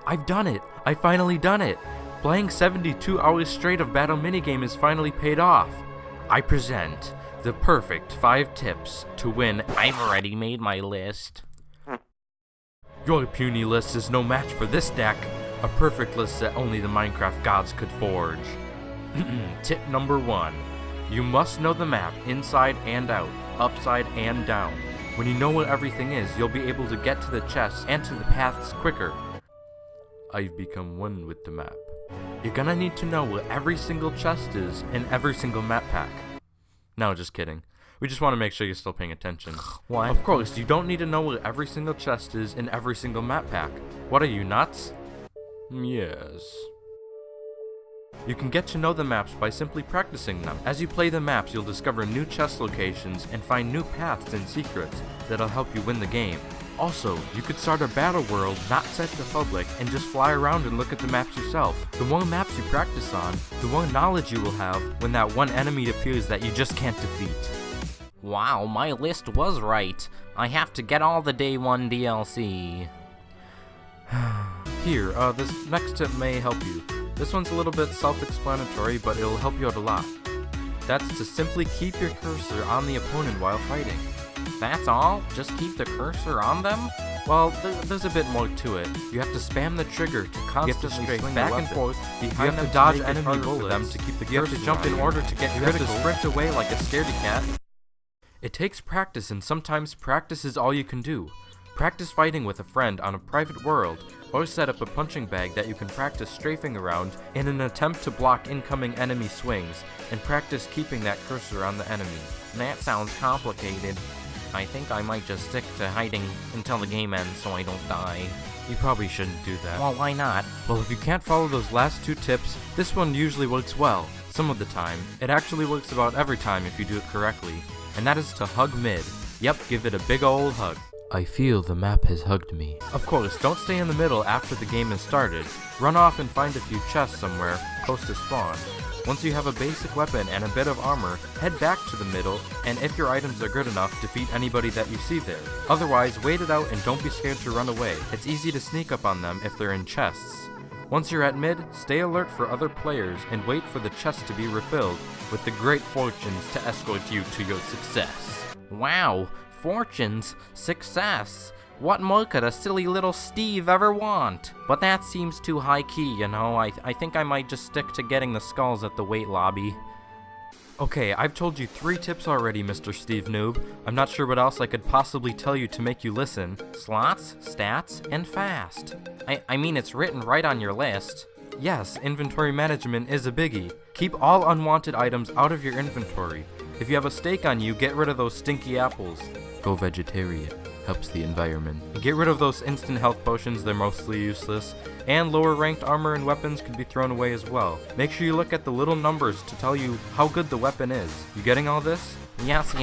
I've done it! I finally done it! Playing 72 hours straight of battle minigame has finally paid off. I present the perfect 5 tips to win. I've already made my list. Your puny list is no match for this deck. A perfect list that only the Minecraft gods could forge. Tip number 1. You must know the map inside and out, upside and down. When you know where everything is, you'll be able to get to the chests and to the paths quicker. I've become one with the map. You're gonna need to know where every single chest is in every single map pack. No, just kidding. We just want to make sure you're still paying attention. What? Of course, you don't need to know where every single chest is in every single map pack. What are you, nuts? Yes. You can get to know the maps by simply practicing them. As you play the maps, you'll discover new chest locations and find new paths and secrets that'll help you win the game. Also, you could start a battle world not set to public and just fly around and look at the maps yourself. The more maps you practice on, the more knowledge you will have when that one enemy appears that you just can't defeat. Wow, my list was right. I have to get all the Day 1 DLC. Here, this next tip may help you. This one's a little bit self-explanatory, but it'll help you out a lot. That's to simply keep your cursor on the opponent while fighting. That's all? Just keep the cursor on them? Well, there's a bit more to it. You have to spam the trigger to constantly swing back and forth behind them to dodge enemy bullets. Them to keep the cursor. You have to jump in order to get critical. You have to sprint away like a scaredy cat. It takes practice, and sometimes practice is all you can do. Practice fighting with a friend on a private world, or set up a punching bag that you can practice strafing around in an attempt to block incoming enemy swings, and practice keeping that cursor on the enemy. That sounds complicated. I think I might just stick to hiding until the game ends so I don't die. You probably shouldn't do that. Well, why not? Well, if you can't follow those last 2 tips, this one usually works well. Some of the time. It actually works about every time if you do it correctly. And that is to hug mid. Yep, give it a big ol' hug. I feel the map has hugged me. Of course, don't stay in the middle after the game has started. Run off and find a few chests somewhere, close to spawn. Once you have a basic weapon and a bit of armor, head back to the middle, and if your items are good enough, defeat anybody that you see there. Otherwise, wait it out and don't be scared to run away. It's easy to sneak up on them if they're in chests. Once you're at mid, stay alert for other players and wait for the chest to be refilled with the great fortunes to escort you to your success. Wow, fortunes, success. What more could a silly little Steve ever want? But that seems too high-key, you know. I think I might just stick to getting the skulls at the weight lobby. Okay, I've told you 3 tips already, Mr. Steve Noob. I'm not sure what else I could possibly tell you to make you listen. Slots, stats, and fast. I mean, it's written right on your list. Yes, inventory management is a biggie. Keep all unwanted items out of your inventory. If you have a steak on you, get rid of those stinky apples. Go vegetarian. Helps the environment. Get rid of those instant health potions, they're mostly useless. And lower ranked armor and weapons can be thrown away as well. Make sure you look at the little numbers to tell you how good the weapon is. You getting all this? Yes.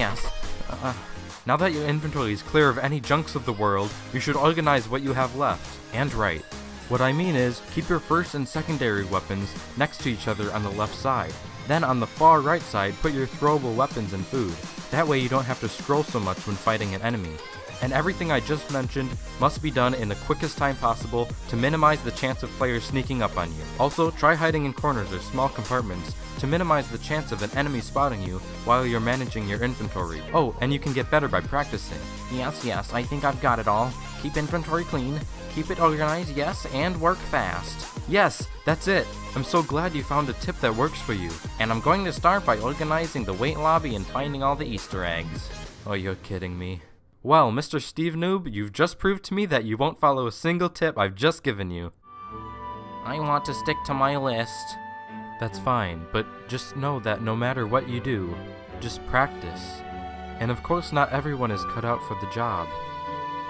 Now that your inventory is clear of any junks of the world, you should organize what you have left. And right. What I mean is, keep your first and secondary weapons next to each other on the left side. Then on the far right side, put your throwable weapons and food. That way you don't have to scroll so much when fighting an enemy. And everything I just mentioned must be done in the quickest time possible to minimize the chance of players sneaking up on you. Also, try hiding in corners or small compartments to minimize the chance of an enemy spotting you while you're managing your inventory. Oh, and you can get better by practicing. Yes, I think I've got it all. Keep inventory clean, keep it organized, yes, and work fast. Yes, that's it. I'm so glad you found a tip that works for you. And I'm going to start by organizing the weight lobby and finding all the Easter eggs. Oh, you're kidding me. Well, Mr. Steve Noob, you've just proved to me that you won't follow a single tip I've just given you. I want to stick to my list. That's fine, but just know that no matter what you do, just practice. And of course not everyone is cut out for the job.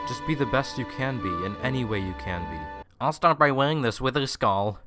Just be the best you can be in any way you can be. I'll start by wearing this wither skull.